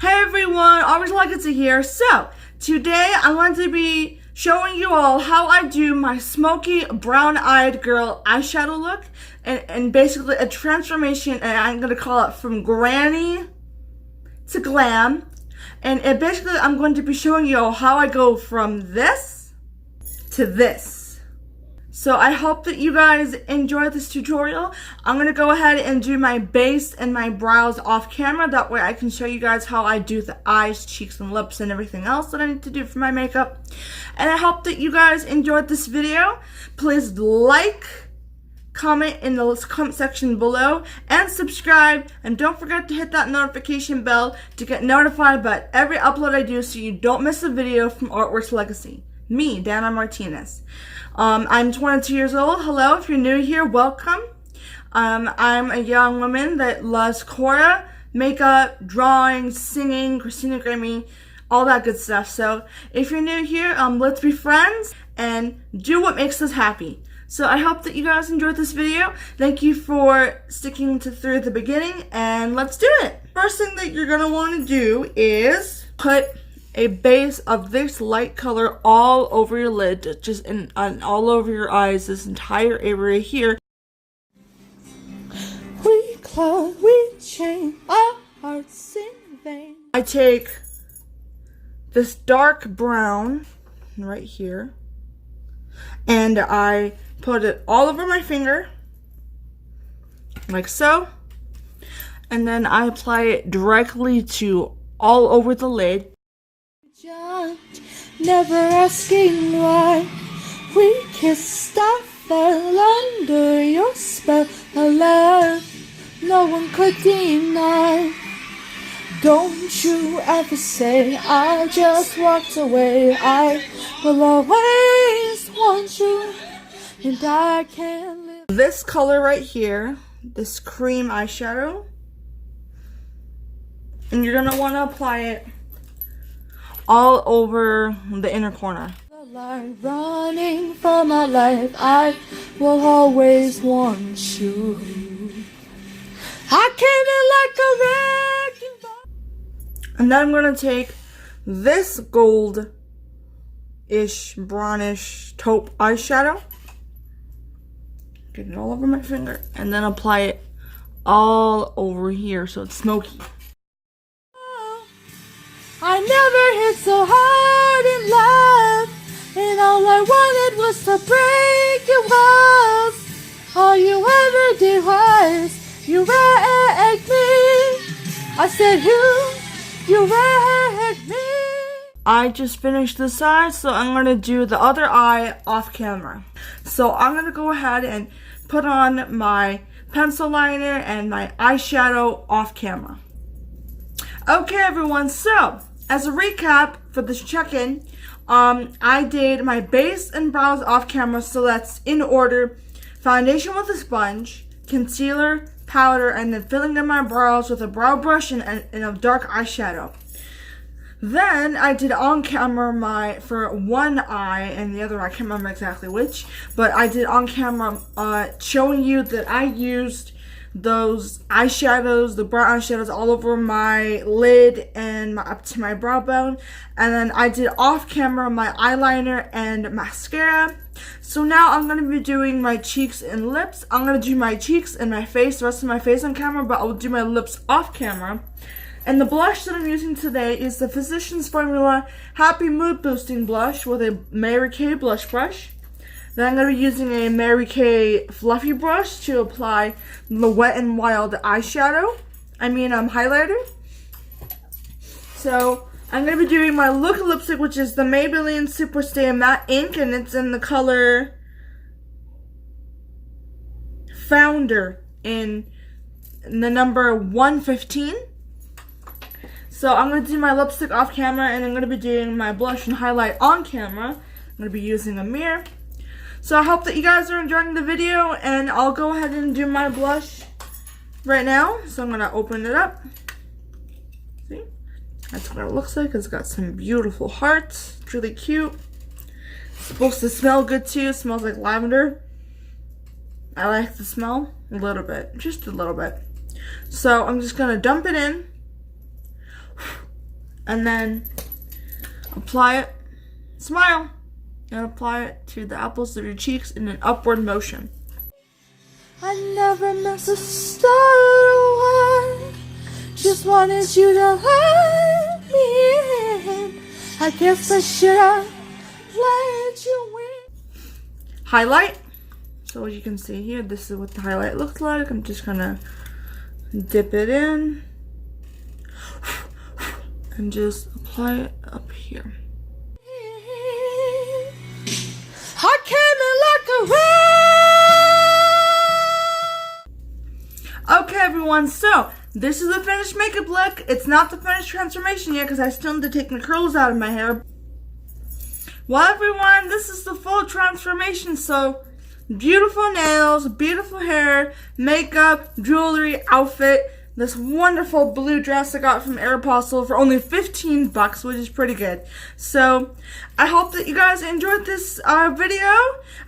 Hey everyone, ArtworxLegacy here. So, today I'm going to be showing you all how I do my smoky brown-eyed girl eyeshadow look and basically a transformation, and I'm going to call it from granny to glam. And basically I'm going to be showing you all how I go from this to this. So I hope that you guys enjoy this tutorial. I'm going to go ahead and do my base and my brows off camera. That way I can show you guys how I do the eyes, cheeks, and lips and everything else that I need to do for my makeup. And I hope that you guys enjoyed this video. Please like, comment in the comment section below, and subscribe. And don't forget to hit that notification bell to get notified about every upload I do so you don't miss a video from ArtworxLegacy. Me, Danai Martinez. I'm 22 years old. Hello, if you're new here, welcome. I'm a young woman that loves Cora, makeup, drawing, singing, Christina Grimmie, all that good stuff. So if you're new here, let's be friends and do what makes us happy. So I hope that you guys enjoyed this video. Thank you for sticking through the beginning, and let's do it. First thing that you're gonna want to do is put a base of this light color all over your lid, just all over your eyes, this entire area here. We claw, we chain, our hearts in vain. I take this dark brown right here and I put it all over my finger, like so, and then I apply it directly to all over the lid. Never asking why we kissed, I fell under your spell of love no one could deny. Don't you ever say I just walked away. I will always want you, and I can't live. This color right here, this cream eyeshadow, and you're gonna want to apply it all over the inner corner. Running for my life, I will always want you. I came in like a wrecking ball. And then I'm gonna take this gold-ish, brownish taupe eyeshadow, get it all over my finger, and then apply it all over here so it's smoky. I never hit so hard in love, and all I wanted was to break your walls. All you ever did was you wrecked me. I said you wrecked me. I just finished this side, so I'm gonna do the other eye off camera. So I'm gonna go ahead and put on my pencil liner and my eyeshadow off camera. Okay everyone, so as a recap for this check-in, I did my base and brows off camera, so that's in order: foundation with a sponge, concealer, powder, and then filling in my brows with a brow brush and a dark eyeshadow. Then I did on camera for one eye and the other eye, I can't remember exactly which, but I did on camera showing you that I used those eyeshadows, the brown eyeshadows, all over my lid and up to my brow bone. And then I did off camera my eyeliner and mascara. So now I'm going to be doing my cheeks and lips. I'm going to do my cheeks and my face, the rest of my face on camera, but I'll do my lips off camera. And the blush that I'm using today is the Physicians Formula Happy Mood Boosting Blush with a Mary Kay blush brush. Then I'm going to be using a Mary Kay fluffy brush to apply the Wet n Wild eyeshadow. Highlighter. So I'm going to be doing my Look lipstick, which is the Maybelline Superstay Matte Ink, and it's in the color Founder in the number 115. So I'm going to do my lipstick off camera, and I'm going to be doing my blush and highlight on camera. I'm going to be using a mirror. So I hope that you guys are enjoying the video, and I'll go ahead and do my blush right now. So I'm going to open it up. See? That's what it looks like. It's got some beautiful hearts. It's really cute. It's supposed to smell good too. It smells like lavender. I like the smell a little bit, just a little bit. So I'm just going to dump it in. and then apply it, smile, and apply it to the apples of your cheeks in an upward motion. I never meant to start a war, just wanted you to let me in. I guess I should have let you in. Highlight. So as you can see here, this is what the highlight looks like. I'm just gonna dip it in and just apply it up here. I came in like a okay, everyone, so this is the finished makeup look. It's not the finished transformation yet because I still need to take the curls out of my hair. Well, everyone, this is the full transformation. So beautiful nails, beautiful hair, makeup, jewelry, outfit, this wonderful blue dress I got from Aeropostale for only 15 bucks, which is pretty good. So I hope that you guys enjoyed this video.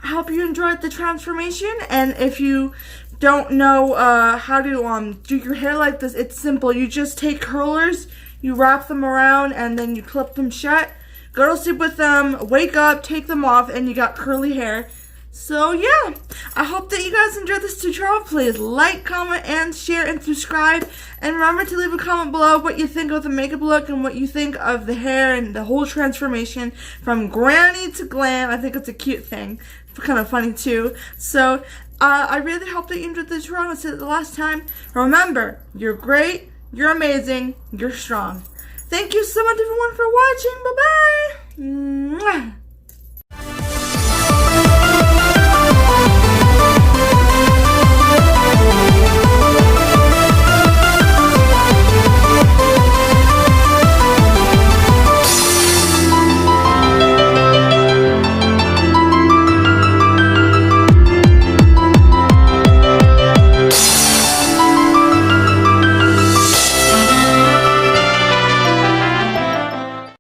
I hope you enjoyed the transformation, and if you don't know how to do your hair like this, it's simple. You just take curlers, you wrap them around, and then you clip them shut. Go to sleep with them, wake up, take them off, and you got curly hair. So yeah, I hope that you guys enjoyed this tutorial. Please like, comment, and share, and subscribe. And remember to leave a comment below what you think of the makeup look and what you think of the hair and the whole transformation from granny to glam. I think it's a cute thing. It's kind of funny too. So I really hope that you enjoyed the tutorial. I said it the last time. Remember, you're great, you're amazing, you're strong. Thank you so much, everyone, for watching. Bye-bye.